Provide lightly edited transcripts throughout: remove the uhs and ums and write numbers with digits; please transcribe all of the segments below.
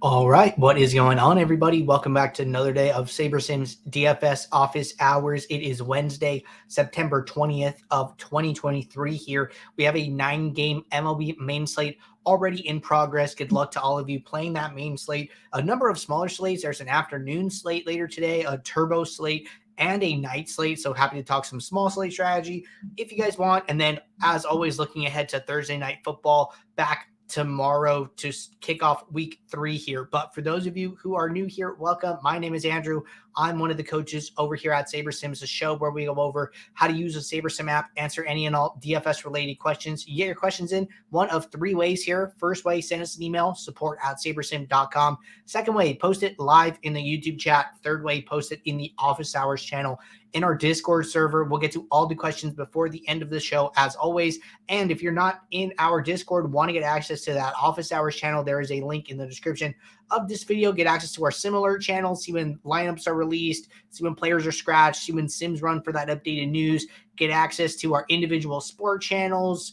All right, what is going on, everybody? Welcome back to another day of SaberSim's DFS office hours. It is Wednesday, September 20th of 2023 here. We have a 9-game MLB main slate already in progress. Good luck to all of you playing that main slate. A number of smaller slates. There's an afternoon slate later today, a turbo slate, and a night slate. So happy to talk some small slate strategy if you guys want. And then, as always, looking ahead to Thursday night football back tomorrow to kick off week 3 here. But for those of you who are new here, welcome. My name is Andrew. I'm one of the coaches over here at SaberSim. It's a show where we go over how to use a SaberSim app, answer any and all DFS related questions. You get your questions in one of 3 ways here. First way, send us an email, support@sabersim.com. Second way, post it live in the YouTube chat. Third way, post it in the office hours channel in our Discord server. We'll get to all the questions before the end of the show, as always. And if you're not in our Discord, want to get access to that office hours channel, there is a link in the description of this video. Get access to our similar channels, see when lineups are released, see when players are scratched, see when sims run for that updated news, get access to our individual sport channels,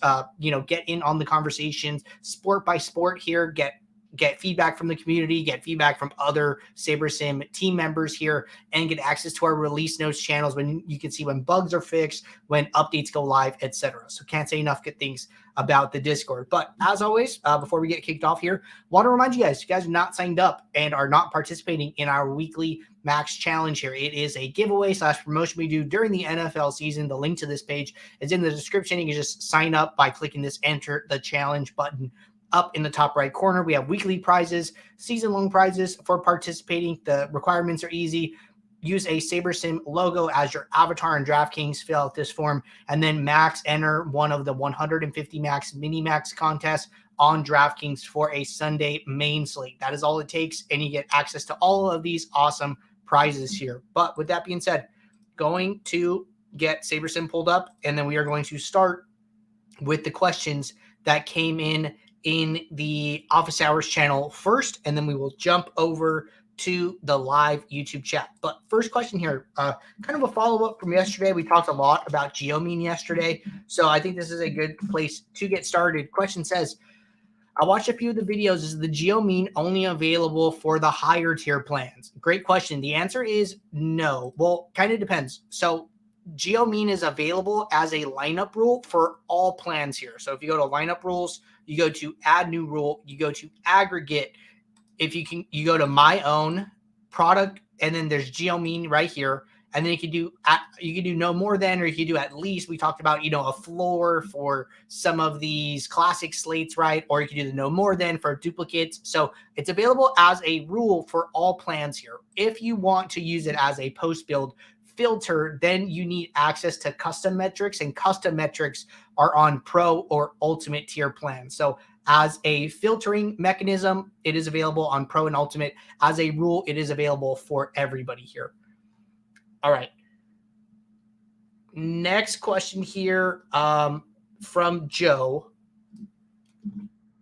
get in on the conversations, sport by sport here, get feedback from the community, get feedback from other SaberSim team members here, and get access to our release notes channels when you can see when bugs are fixed, when updates go live, etc. So can't say enough good things about the Discord. But as always, before we get kicked off here, want to remind you guys, if you guys are not signed up and are not participating in our weekly max challenge here, it is a giveaway / promotion we do during the NFL season. The link to this page is in the description. You can just sign up by clicking this enter the challenge button up in the top right corner. We have weekly prizes, season-long prizes for participating. The requirements are easy. Use a SaberSim logo as your avatar in DraftKings. Fill out this form, and then max enter one of the 150 max mini max contests on DraftKings for a Sunday main slate. That is all it takes, and you get access to all of these awesome prizes here. But with that being said, going to get SaberSim pulled up, and then we are going to start with the questions that came in the office hours channel first, and then we will jump over to the live YouTube chat. But first question here, kind of a follow-up from yesterday. We talked a lot about GeoMean yesterday, so I think this is a good place to get started. Question says, I watched a few of the videos. Is the GeoMean only available for the higher tier plans? Great question. The answer is no. Well, kind of depends. So GeoMean is available as a lineup rule for all plans here. So if you go to lineup rules, you go to add new rule, you go to aggregate. If you can, you go to my own product, and then there's GeoMean right here. And then you can do no more than, or you can do at least. We talked about, a floor for some of these classic slates, right? Or you can do the no more than for duplicates. So it's available as a rule for all plans here. If you want to use it as a post build filter, then you need access to custom metrics, and custom metrics are on pro or ultimate tier plans. So as a filtering mechanism, it is available on pro and ultimate. As a rule, it is available for everybody here. All right. Next question here from Joe.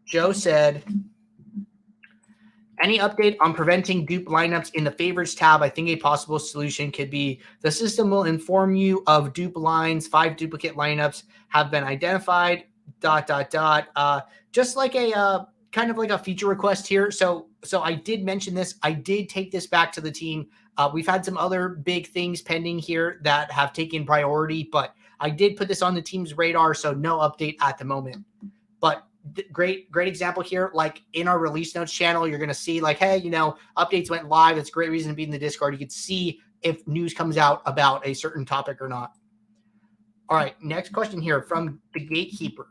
Joe said, any update on preventing dupe lineups in the favorites tab? I think a possible solution could be the system will inform you of dupe lines. 5 duplicate lineups have been identified, ... Just like a kind of like a feature request here. So I did mention this. I did take this back to the team. We've had some other big things pending here that have taken priority, but I did put this on the team's radar, so no update at the moment. But great example here. Like in our release notes channel, you're going to see like, hey, updates went live. It's a great reason to be in the Discord. You can see if news comes out about a certain topic or not. All right, next question here from the Gatekeeper.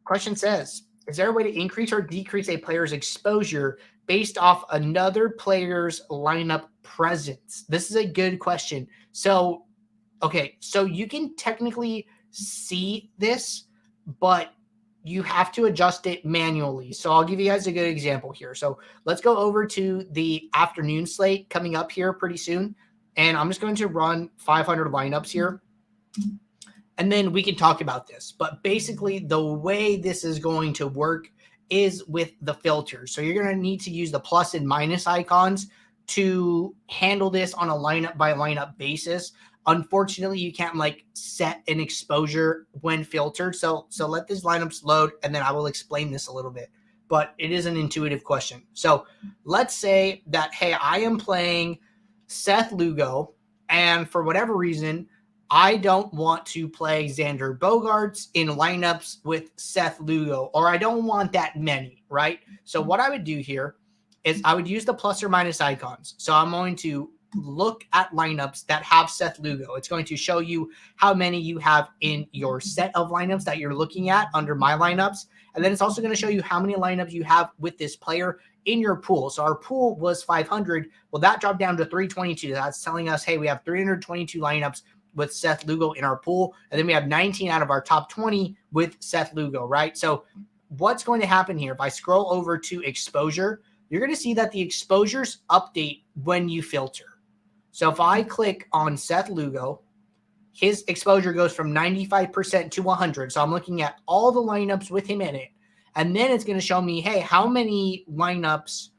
Question says, is there a way to increase or decrease a player's exposure based off another player's lineup presence? This is a good question. So you can technically see this, but you have to adjust it manually. So I'll give you guys a good example here. So let's go over to the afternoon slate coming up here pretty soon. And I'm just going to run 500 lineups here. And then we can talk about this. But basically, the way this is going to work is with the filters. So you're going to need to use the plus and minus icons to handle this on a lineup by lineup basis. Unfortunately, you can't set an exposure when filtered. So let these lineups load, and then I will explain this a little bit. but it is an intuitive question. So let's say that, hey, I am playing Seth Lugo, and for whatever reason, I don't want to play Xander Bogaerts in lineups with Seth Lugo, or I don't want that many, right? So what I would do here is I would use the plus or minus icons. So I'm going to look at lineups that have Seth Lugo. It's going to show you how many you have in your set of lineups that you're looking at under my lineups. And then it's also going to show you how many lineups you have with this player in your pool. So our pool was 500. Well, that dropped down to 322. That's telling us, hey, we have 322 lineups with Seth Lugo in our pool. And then we have 19 out of our top 20 with Seth Lugo, right? So what's going to happen here, if I scroll over to exposure, you're going to see that the exposures update when you filter. So if I click on Seth Lugo, his exposure goes from 95% to 100. So I'm looking at all the lineups with him in it. And then it's going to show me, hey, how many lineups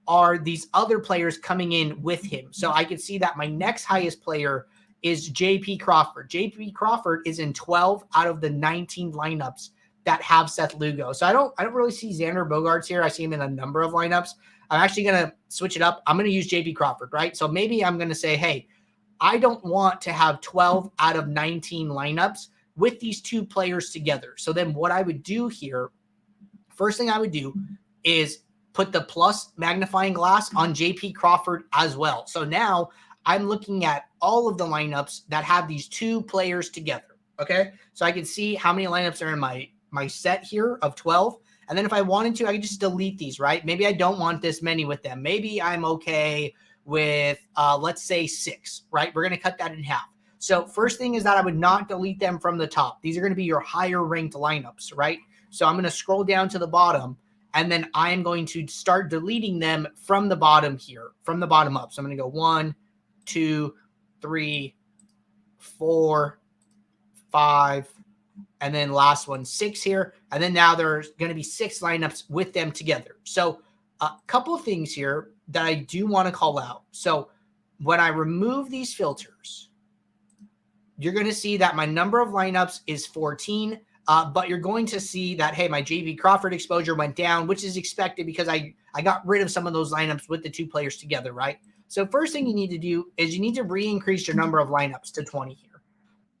are these other players coming in with him? So I can see that my next highest player is JP Crawford. JP Crawford is in 12 out of the 19 lineups that have Seth Lugo. So I don't really see Xander Bogaerts here. I see him in a number of lineups. I'm actually going to switch it up. I'm going to use JP Crawford, right? So maybe I'm going to say, hey, I don't want to have 12 out of 19 lineups with these two players together. So then what I would do here, first thing I would do is put the plus magnifying glass on JP Crawford as well. So now I'm looking at all of the lineups that have these two players together, okay? So I can see how many lineups are in my set here of 12. And then if I wanted to, I could just delete these, right? Maybe I don't want this many with them. Maybe I'm okay with, let's say 6, right? We're going to cut that in half. So first thing is that I would not delete them from the top. These are going to be your higher ranked lineups, right? So I'm going to scroll down to the bottom, and then I'm going to start deleting them from the bottom here, from the bottom up. So I'm going to go 1, 2, 3, 4, 5, and then last one, 6 here. And then now there's going to be 6 lineups with them together. So a couple of things here that I do want to call out. So when I remove these filters, you're going to see that my number of lineups is 14, but you're going to see that, hey, my JP Crawford exposure went down, which is expected because I got rid of some of those lineups with the two players together, right? So first thing you need to do is you need to re-increase your number of lineups to 20 here.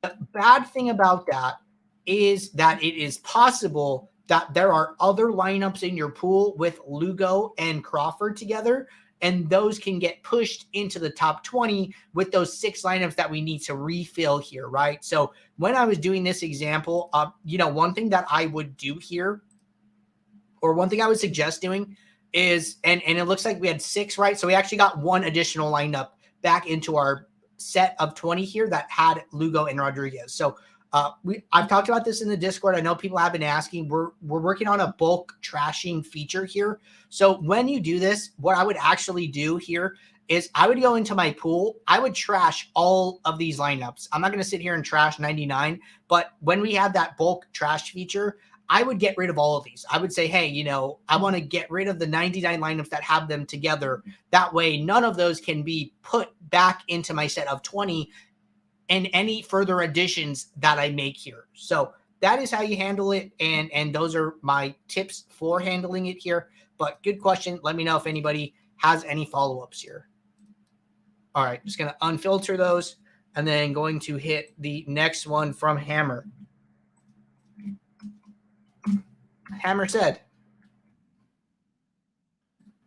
The bad thing about that is that it is possible that there are other lineups in your pool with Lugo and Crawford together, and those can get pushed into the top 20 with those 6 lineups that we need to refill here, right? So when I was doing this example, one thing that I would do here, or one thing I would suggest doing is, and it looks like we had 6, right? So we actually got 1 additional lineup back into our set of 20 here that had Lugo and Rodriguez. So I've talked about this in the Discord. I know people have been asking. We're working on a bulk trashing feature here. So when you do this, what I would actually do here is I would go into my pool. I would trash all of these lineups. I'm not going to sit here and trash 99, but when we have that bulk trash feature, I would get rid of all of these. I would say, hey, I want to get rid of the 99 lineups that have them together. That way, none of those can be put back into my set of 20 and any further additions that I make here. So that is how you handle it. And those are my tips for handling it here. But good question. Let me know if anybody has any follow-ups here. All right, just going to unfilter those and then going to hit the next one from Hammer. Hammer said,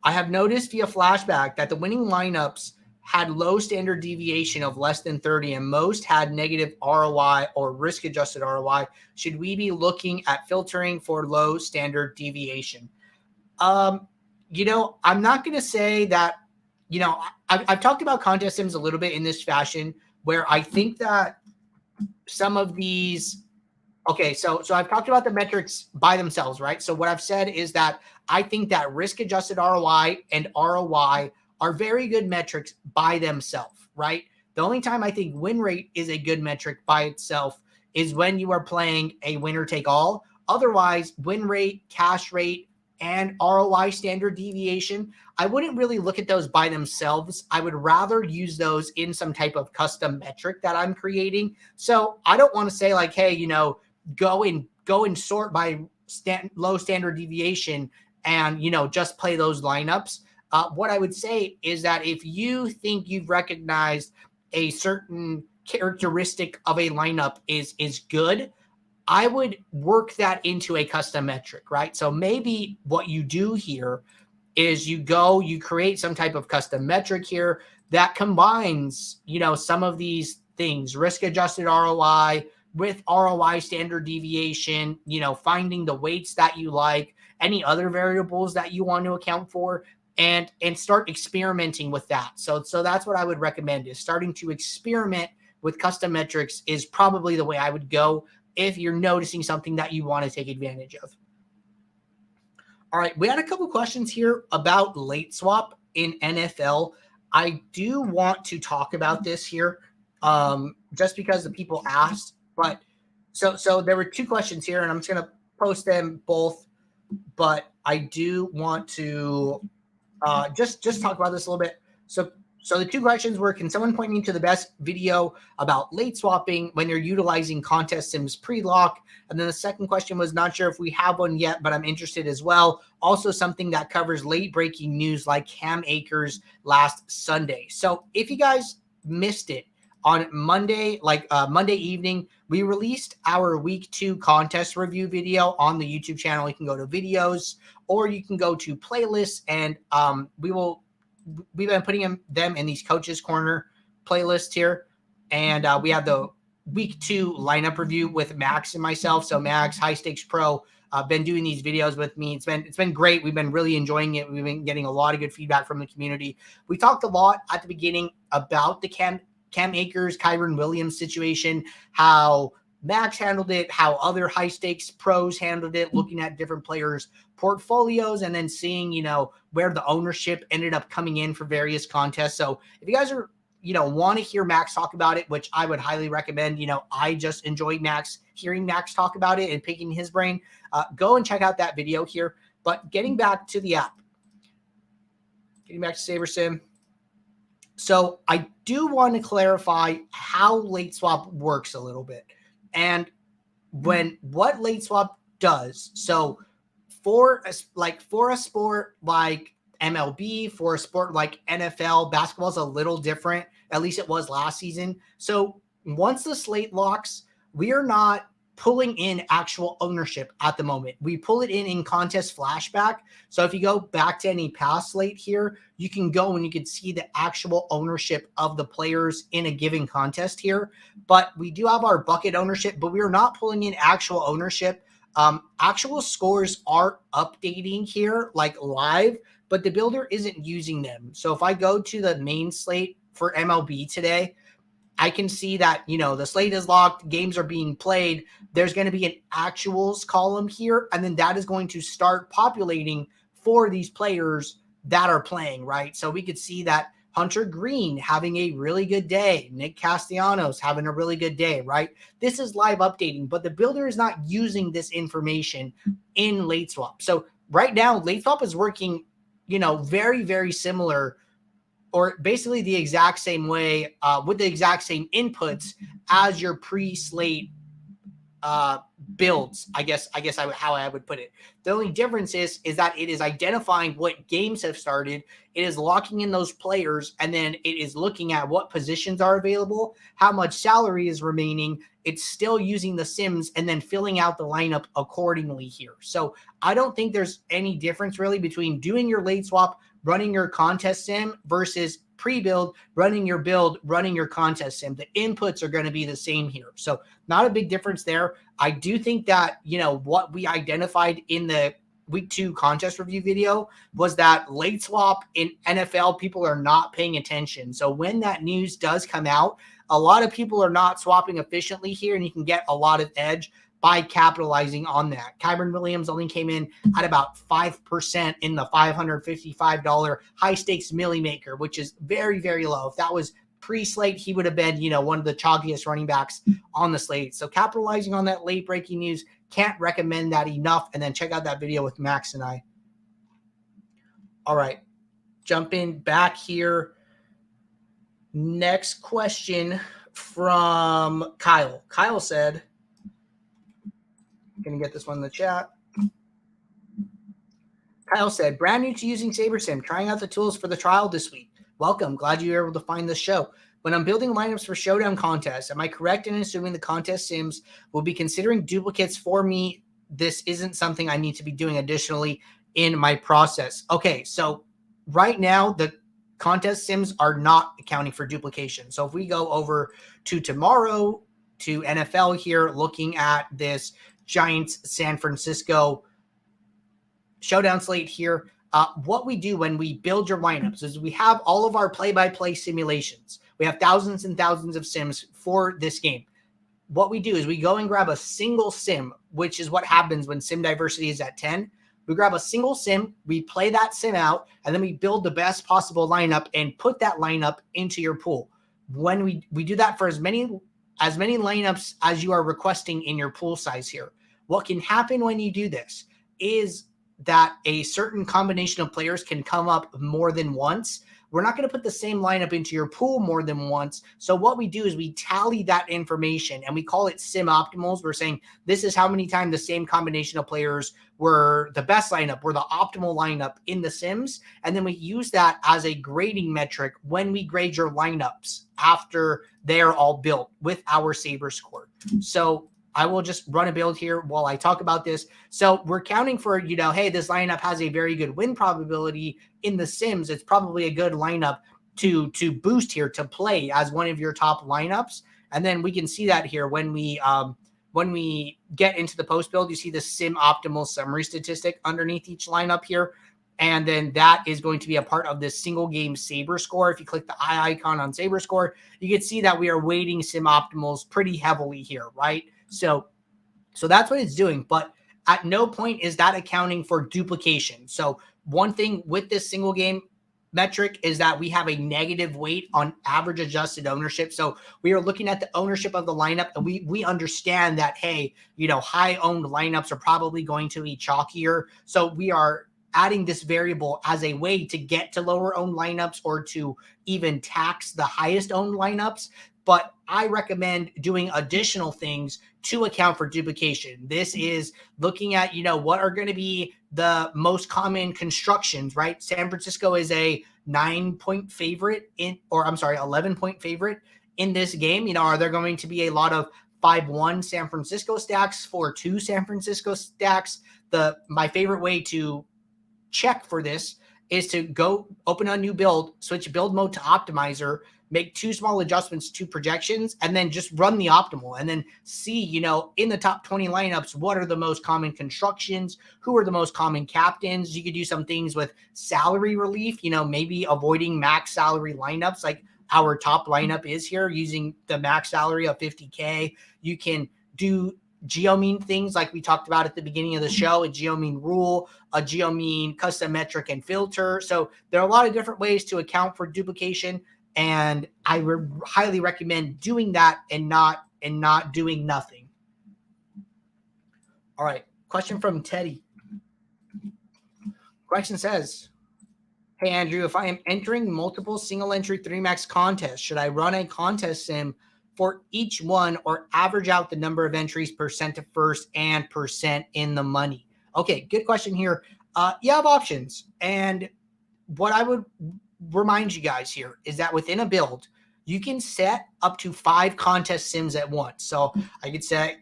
I have noticed via Flashback that the winning lineups had low standard deviation of less than 30 and most had negative ROI or risk-adjusted ROI. Should we be looking at filtering for low standard deviation? I'm not going to say that, I've talked about contest sims a little bit in this fashion where I think that some of these, okay, so I've talked about the metrics by themselves, right? So what I've said is that I think that risk-adjusted ROI and ROI are very good metrics by themselves, right? The only time I think win rate is a good metric by itself is when you are playing a winner take all. Otherwise, win rate, cash rate, and ROI standard deviation, I wouldn't really look at those by themselves. I would rather use those in some type of custom metric that I'm creating. So I don't want to say like, hey, go and sort by low standard deviation and, just play those lineups. What I would say is that if you think you've recognized a certain characteristic of a lineup is good, I would work that into a custom metric, right? So maybe what you do here is you create some type of custom metric here that combines, some of these things, risk adjusted ROI with ROI standard deviation, finding the weights that you like, any other variables that you want to account for, and start experimenting with that. So that's what I would recommend, is starting to experiment with custom metrics is probably the way I would go if you're noticing something that you want to take advantage of. All right, we had a couple questions here about late swap in NFL. I do want to talk about this here, just because the people asked. But so there were two questions here, and I'm just going to post them both. But I do want to just talk about this a little bit. So the two questions were, can someone point me to the best video about late swapping when you're utilizing contest sims pre-lock? And then the second question was, not sure if we have one yet, but I'm interested as well. Also something that covers late breaking news like Cam Akers last Sunday. So if you guys missed it, on Monday, Monday evening, we released our week 2 contest review video on the YouTube channel. You can go to videos, or you can go to playlists, and we've been putting them in these coaches corner playlists here. And we have the week 2 lineup review with Max and myself. So Max, High Stakes Pro, been doing these videos with me. It's been great. We've been really enjoying it. We've been getting a lot of good feedback from the community. We talked a lot at the beginning about the Cam Akers, Kyron Williams situation, how Max handled it, how other high stakes pros handled it, looking at different players' portfolios, and then seeing, where the ownership ended up coming in for various contests. So if you guys are, want to hear Max talk about it, which I would highly recommend, I just enjoyed hearing Max talk about it and picking his brain, go and check out that video here. But getting back to the app, getting back to SaberSim. So I do want to clarify how late swap works a little bit, and what late swap does. So for a sport like MLB, for a sport like NFL, basketball is a little different. At least it was last season. So once the slate locks, we are not pulling in actual ownership at the moment. We pull it in contest flashback. So if you go back to any past slate here, you can go and you can see the actual ownership of the players in a given contest here. But we do have our bucket ownership, but we are not pulling in actual ownership. Actual scores are updating here like live, but the builder isn't using them. So if I go to the main slate for MLB today, I can see that, the slate is locked, games are being played. There's going to be an actuals column here, and then that is going to start populating for these players that are playing, right? So we could see that Hunter Green having a really good day, Nick Castellanos having a really good day, right? This is live updating, but the builder is not using this information in late swap. So right now, late swap is working, very, very similar, or basically the exact same way, with the exact same inputs as your pre-slate builds, how I would put it. The only difference is that it is identifying what games have started, it is locking in those players, and then it is looking at what positions are available, how much salary is remaining. It's still using the sims and then filling out the lineup accordingly here. So I don't think there's any difference really between doing your late swap, running your contest sim, versus pre-build, running your build, running your contest sim. The inputs are going to be the same here. So not a big difference there. I do think that, what we identified in the week 2 contest review video was that late swap in NFL, people are not paying attention. So when that news does come out, a lot of people are not swapping efficiently here, and you can get a lot of edge by capitalizing on that. Kyron Williams only came in at about 5% in the $555 high stakes milli maker, which is very, very low. If that was pre-slate, he would have been, one of the chalkiest running backs on the slate. So capitalizing on that late breaking news, can't recommend that enough. And then check out that video with Max and I. All right, jumping back here. Next question from Kyle. Kyle said, going to get this one in the chat. Kyle said, brand new to using SaberSim, trying out the tools for the trial this week. Welcome. Glad you were able to find this show. When I'm building lineups for Showdown contests, am I correct in assuming the contest sims will be considering duplicates for me? This isn't something I need to be doing additionally in my process. Okay, so right now, the contest sims are not accounting for duplication. So if we go over to tomorrow to NFL here, looking at this Giants San Francisco Showdown slate here, what we do when we build your lineups is we have all of our play-by-play simulations. We have thousands and thousands of sims for this game. What we do is we go and grab a single sim, which is what happens when sim diversity is at 10. We grab a single sim, we play that sim out, and then we build the best possible lineup and put that lineup into your pool. When we do that for as many lineups as you are requesting in your pool size here. What can happen when you do this is that a certain combination of players can come up more than once. We're not going to put the same lineup into your pool more than once. So what we do is we tally that information and we call it sim optimals. We're saying this is how many times the same combination of players were the best lineup, were the optimal lineup in the sims. And then we use that as a grading metric when we grade your lineups after they're all built with our Saber score. So I will just run a build here while I talk about this. So we're counting for, hey, this lineup has a very good win probability in the sims. It's probably a good lineup to boost here, to play as one of your top lineups. And then we can see that here when we get into the post build, you see the sim optimal summary statistic underneath each lineup here. And then that is going to be a part of this single game Saber score. If you click the eye icon on Saber score, you can see that we are weighting sim optimals pretty heavily here, right? So that's what it's doing, but at no point is that accounting for duplication. So one thing with this single game metric is that we have a negative weight on average adjusted ownership. So we are looking at the ownership of the lineup, and we understand that, hey, high owned lineups are probably going to be chalkier. So we are adding this variable as a way to get to lower owned lineups or to even tax the highest owned lineups. But I recommend doing additional things to account for duplication. This is looking at, what are going to be the most common constructions, right? San Francisco is a 9-point favorite 11-point favorite in this game. Are there going to be a lot of 5-1 San Francisco stacks, 4-2 San Francisco stacks? My favorite way to check for this is to go open a new build, switch build mode to optimizer, make 2 small adjustments to projections, and then just run the optimal and then see, in the top 20 lineups, what are the most common constructions? Who are the most common captains? You could do some things with salary relief, maybe avoiding max salary lineups like our top lineup is here, using the max salary of 50K. You can do geomean things like we talked about at the beginning of the show, a geomean rule, a geomean custom metric and filter. So there are a lot of different ways to account for duplication. And I would highly recommend doing that and not doing nothing. All right. Question from Teddy. Question says, hey, Andrew, if I am entering multiple single entry 3max contests, should I run a contest sim for each one or average out the number of entries percent to first and percent in the money? Okay, good question here. You have options. And what I would remind you guys here is that within a build, you can set up to 5 contest sims at once. So I could set,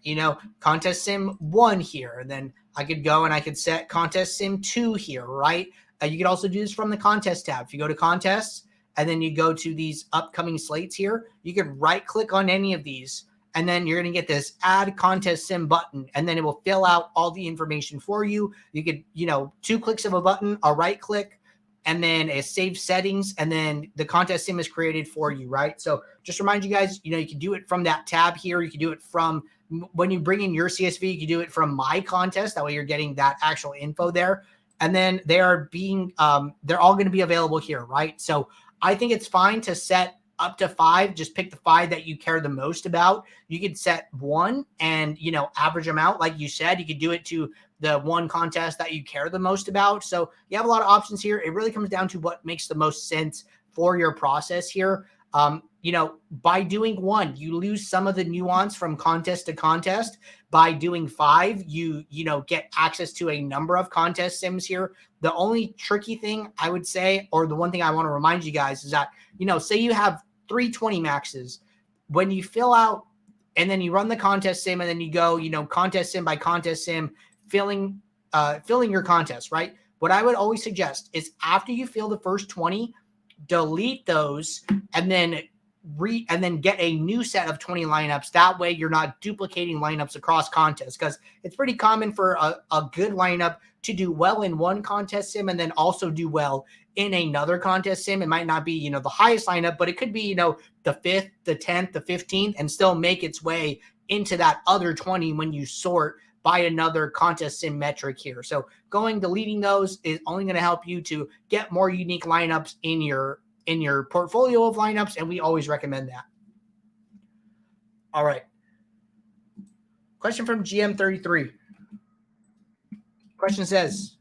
contest sim 1 here, and then I could go and I could set contest sim 2 here, right? You could also do this from the contest tab. If you go to contests and then you go to these upcoming slates here, you could right click on any of these, and then you're going to get this add contest sim button, and then it will fill out all the information for you. You could, 2 clicks of a button, a right click, and then a save settings, and then the contest sim is created for you, right? So just remind you guys, you can do it from that tab here. You can do it from when you bring in your CSV, you can do it from my contest. That way you're getting that actual info there. And then they're all going to be available here, right? So I think it's fine to set up to 5. Just pick the 5 that you care the most about. You could set 1 and, average them out. Like you said, you could do it to the 1 contest that you care the most about. So you have a lot of options here. It really comes down to what makes the most sense for your process here. By doing 1, you lose some of the nuance from contest to contest. By doing 5, you get access to a number of contest sims here. The only tricky thing I would say, or the one thing I want to remind you guys is that, say you have 320 maxes. When you fill out and then you run the contest sim and then you go, contest sim by contest sim, filling your contest, right? What I would always suggest is after you fill the first 20, delete those and then get a new set of 20 lineups. That way you're not duplicating lineups across contests, because it's pretty common for a good lineup to do well in one contest sim and then also do well in another contest sim. It might not be, the highest lineup, but it could be, the 5th, the 10th, the 15th, and still make its way into that other 20 when you sort by another contest sim metric here. So deleting those is only going to help you to get more unique lineups in your portfolio of lineups, and we always recommend that. All right. Question from GM33. Question says,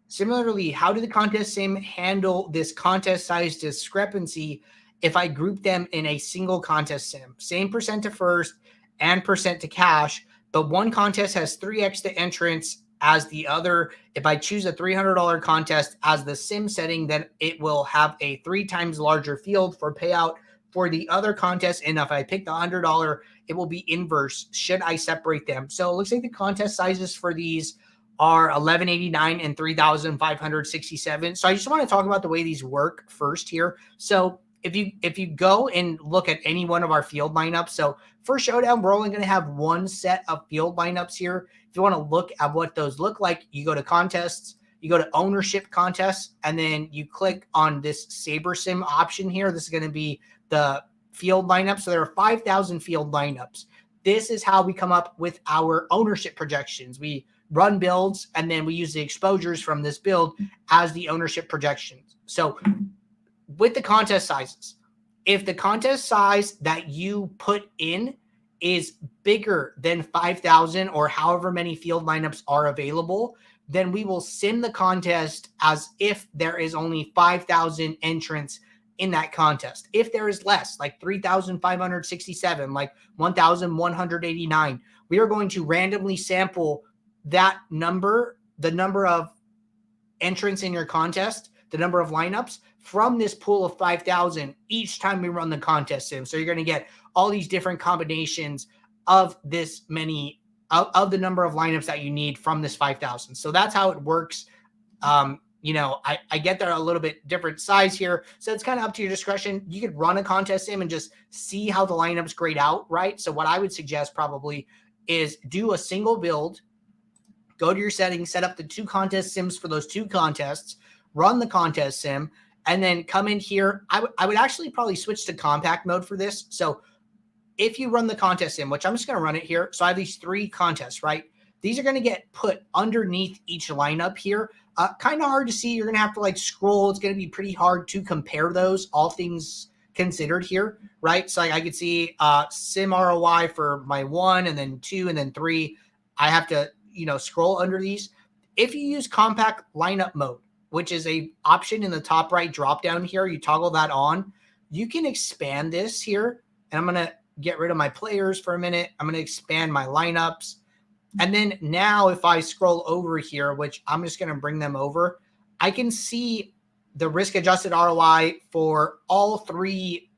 similarly, how do the contest sim handle this contest size discrepancy if I group them in a single contest sim? Same percent to first and percent to cash, but one contest has 3x the entrance as the other. If I choose a $300 contest as the sim setting, then it will have a 3 times larger field for payout for the other contest. And if I pick the $100, it will be inverse. Should I separate them? So it looks like the contest sizes for these are 1189 and 3,567. So I just want to talk about the way these work first here. So if you go and look at any one of our field lineups, so for Showdown, we're only going to have one set of field lineups here. If you want to look at what those look like, you go to contests, you go to ownership contests, and then you click on this SaberSim option here. This is going to be the field lineup. So there are 5,000 field lineups. This is how we come up with our ownership projections. We run builds, and then we use the exposures from this build as the ownership projections. So with the contest sizes, if the contest size that you put in is bigger than 5,000 or however many field lineups are available, then we will sim the contest as if there is only 5,000 entrants in that contest. If there is less, like 3,567, like 1,189, we are going to randomly sample that number, the number of entrants in your contest, the number of lineups from this pool of 5,000 each time we run the contest sim. So you're going to get all these different combinations of this many of the number of lineups that you need from this 5,000. So that's how it works. I get there a little bit different size here. So it's kind of up to your discretion. You could run a contest sim and just see how the lineups grade out, right? So what I would suggest probably is do a single build, go to your settings, set up the 2 contest sims for those 2 contests, run the contest sim, and then come in here. I would actually probably switch to compact mode for this. So if you run the contest sim, which I'm just going to run it here. So I have these 3 contests, right? These are going to get put underneath each lineup here. Kind of hard to see. You're going to have to scroll. It's going to be pretty hard to compare those, all things considered here, right? So I could see sim ROI for my 1 and then 2 and then 3. I have to, scroll under these. If you use compact lineup mode, which is a option in the top right drop down here, you toggle that on, you can expand this here. And I'm going to get rid of my players for a minute. I'm going to expand my lineups. And then now if I scroll over here, which I'm just going to bring them over, I can see the risk adjusted ROI for all 3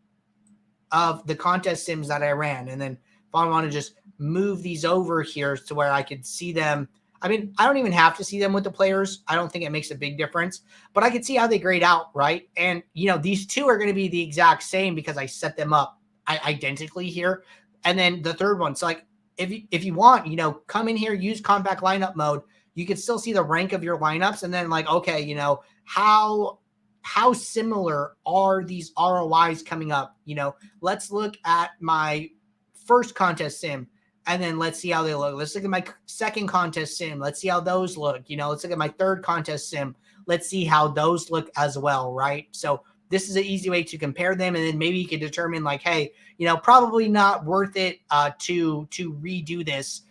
of the contest sims that I ran. And then if I want to just move these over here to where I could see them. I mean, I don't even have to see them with the players. I don't think it makes a big difference, but I can see how they grade out, right? And, these 2 are going to be the exact same because I set them up identically here. And then the third one. So if you want, come in here, use compact lineup mode. You can still see the rank of your lineups. And then okay, how similar are these ROIs coming up? Let's look at my first contest sim and then let's see how they look. Let's look at my second contest sim. Let's see how those look. Let's look at my third contest sim. Let's see how those look as well, right? So this is an easy way to compare them. And then maybe you can determine hey, probably not worth it to redo this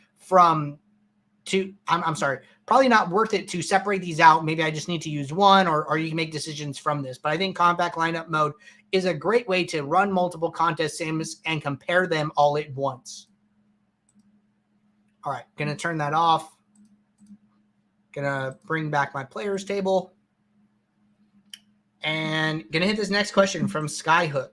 probably not worth it to separate these out. Maybe I just need to use one, or you can make decisions from this. But I think compact lineup mode is a great way to run multiple contest sims and compare them all at once. All right, going to turn that off. Gonna bring back my players table. And gonna hit this next question from Skyhook.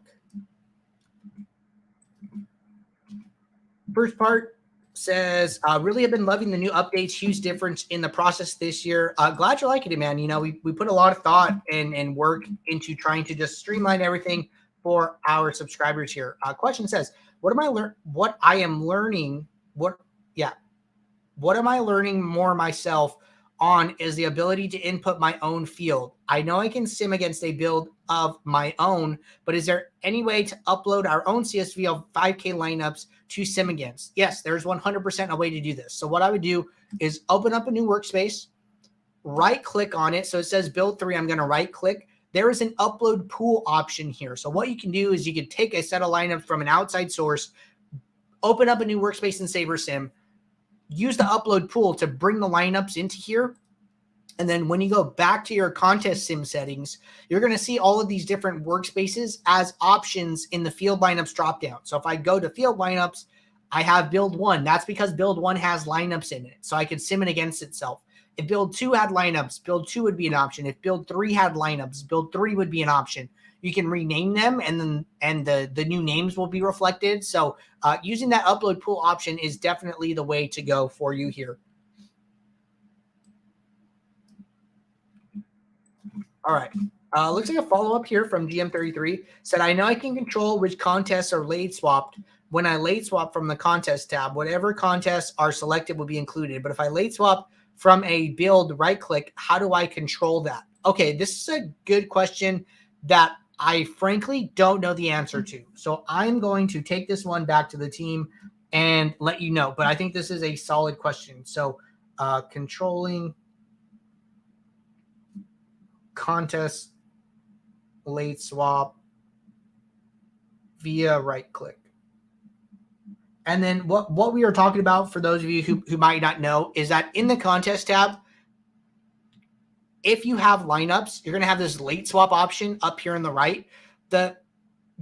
First part says, really have been loving the new updates. Huge difference in the process this year. Glad you're liking it, man. You know, we put a lot of thought and work into trying to just streamline everything for our subscribers here. Question says, what am I learning more myself on is the ability to input my own field. I know I can sim against a build of my own, but is there any way to upload our own CSV of 5K lineups to sim against? Yes, there's 100% a way to do this. So what I would do is open up a new workspace, right click on it. So it says build 3. I'm going to right click. There is an upload pool option here. So what you can do is you can take a set of lineups from an outside source, open up a new workspace in SaberSim, use the upload pool to bring the lineups into here. And then when you go back to your contest sim settings, you're going to see all of these different workspaces as options in the field lineups dropdown. So if I go to field lineups, I have build 1. That's because build 1 has lineups in it. So I can sim it against itself. If build 2 had lineups, build 2 would be an option. If build 3 had lineups, build 3 would be an option. You can rename them, and the new names will be reflected. So using that upload pool option is definitely the way to go for you here. All right. Looks like a follow-up here from GM33 said, I know I can control which contests are late swapped. When I late swap from the contest tab, whatever contests are selected will be included. But if I late swap from a build right click, how do I control that? Okay, this is a good question that I frankly don't know the answer to. So I'm going to take this one back to the team and let you know. But I think this is a solid question. So controlling contest late swap via right click. And then what we are talking about, for those of you who might not know, is that in the contest tab, if you have lineups, you're going to have this late swap option up here on the right. The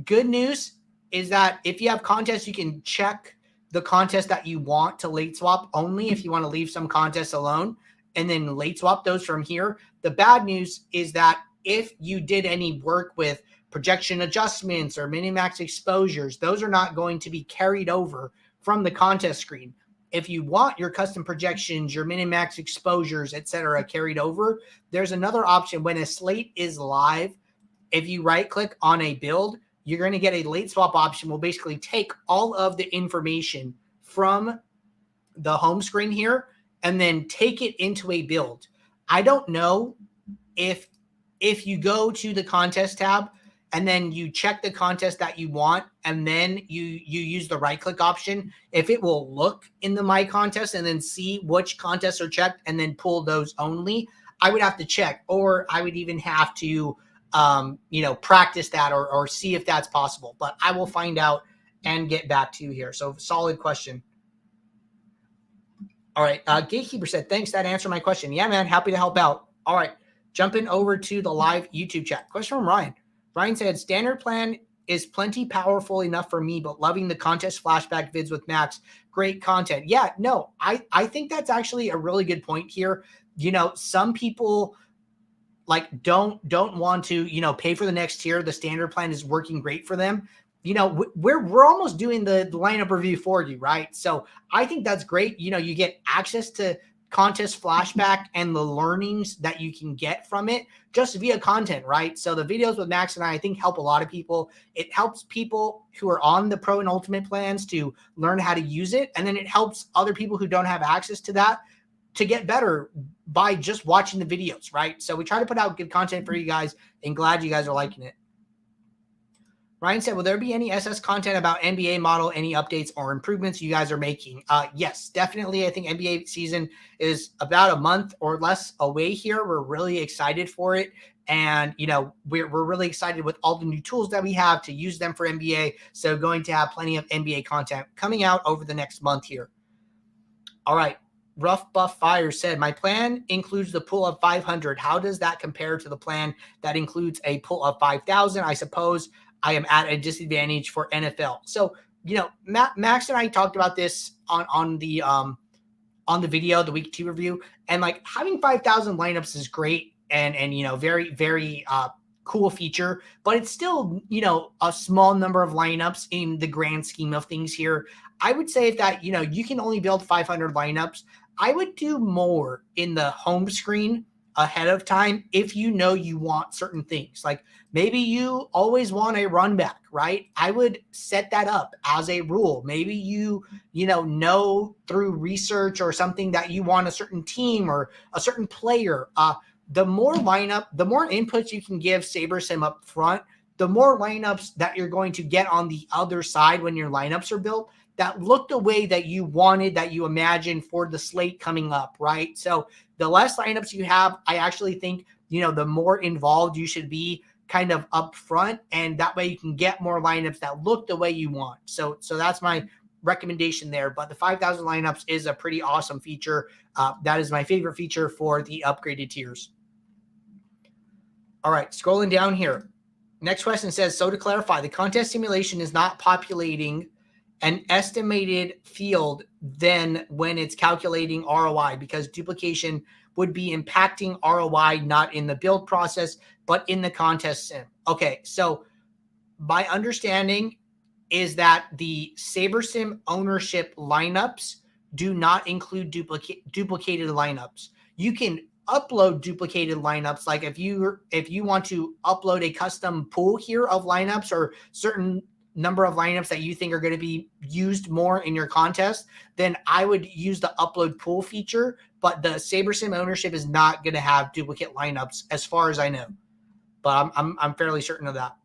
good news is that if you have contests, you can check the contest that you want to late swap only if you want to leave some contests alone and then late swap those from here. The bad news is that if you did any work with projection adjustments or minimax exposures, those are not going to be carried over from the contest screen. If you want your custom projections, your minimax exposures, etc., carried over, there's another option. When a slate is live, if you right click on a build, you're going to get a late swap option. Will basically take all of the information from the home screen here and then take it into a build. I don't know if you go to the contest tab and then you check the contest that you want and then you use the right click option, if it will look in the my contest and then see which contests are checked and then pull those only. I would have to check, or I would even have to practice that or see if that's possible. But I will find out and get back to you here. So solid question. All right. Gatekeeper said, thanks. That answered my question. Yeah, man. Happy to help out. All right. Jumping over to the live YouTube chat. Question from Ryan. Ryan said, standard plan is plenty powerful enough for me, but loving the contest flashback vids with Max. Great content. Yeah, no, I think that's actually a really good point here. You know, some people like don't want to, pay for the next tier. The standard plan is working great for them. You know, we're almost doing the lineup review for you, right? So I think that's great. You know, you get access to contest flashback and the learnings that you can get from it just via content, right? So the videos with Max and I think help a lot of people. It helps people who are on the pro and ultimate plans to learn how to use it. And then it helps other people who don't have access to that to get better by just watching the videos, right? So we try to put out good content for you guys, and glad you guys are liking it. Ryan said, will there be any SS content about NBA model, any updates or improvements you guys are making? Yes, definitely. I think NBA season is about a month or less away here. We're really excited for it. And, we're really excited with all the new tools that we have to use them for NBA. So going to have plenty of NBA content coming out over the next month here. All right. Rough Buff Fire said, my plan includes the pool of 500. How does that compare to the plan that includes a pool of 5,000? I suppose I am at a disadvantage for NFL. So, Max and I talked about this on the on the video, the week 2 review. And like having 5,000 lineups is great and very, very cool feature, but it's still, a small number of lineups in the grand scheme of things here. I would say that, you can only build 500 lineups. I would do more in the home screen ahead of time if you want certain things. Like maybe you always want a run back, right? I would set that up as a rule. Maybe you know through research or something that you want a certain team or a certain player. The more inputs you can give SaberSim up front, the more lineups that you're going to get on the other side when your lineups are built that look the way that you wanted, that you imagined for the slate coming up, right? So the less lineups you have, I actually think, the more involved you should be kind of up front, and that way you can get more lineups that look the way you want. So that's my recommendation there. But the 5,000 lineups is a pretty awesome feature. That is my favorite feature for the upgraded tiers. All right, scrolling down here. Next question says, so to clarify, the contest simulation is not populating an estimated field then when it's calculating ROI, because duplication would be impacting ROI not in the build process, but in the contest sim. Okay, so my understanding is that the SaberSim ownership lineups do not include duplicated lineups. You can upload duplicated lineups. Like if you want to upload a custom pool here of lineups or certain number of lineups that you think are going to be used more in your contest, then I would use the upload pool feature. But the SaberSim ownership is not going to have duplicate lineups as far as I know. But I'm fairly certain of that.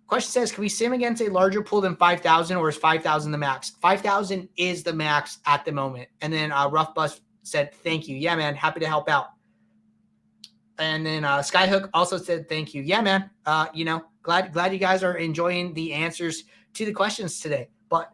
Question says, can we sim against a larger pool than 5,000, or is 5,000 the max? 5,000 is the max at the moment. And then Rough Bus said, thank you. Yeah, man. Happy to help out. And then Skyhook also said, thank you. Yeah, man. Glad you guys are enjoying the answers to the questions today. But,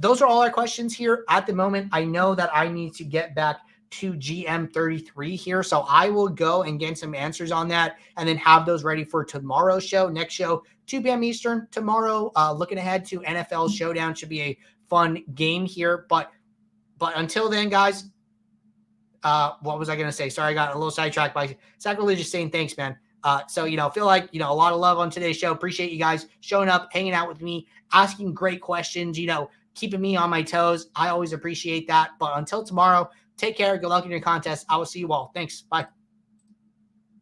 those are all our questions here at the moment. I know that I need to get back to GM33 here. So I will go and get some answers on that and then have those ready for tomorrow's show. Next show, 2 p.m. Eastern tomorrow. Looking ahead to NFL Showdown. Should be a fun game here. But until then, guys, what was I going to say? Sorry, I got a little sidetracked by Sacrilegious saying thanks, man. So, feel like, a lot of love on today's show. Appreciate you guys showing up, hanging out with me, asking great questions, keeping me on my toes. I always appreciate that. But until tomorrow, take care. Good luck in your contest. I will see you all. Thanks. Bye.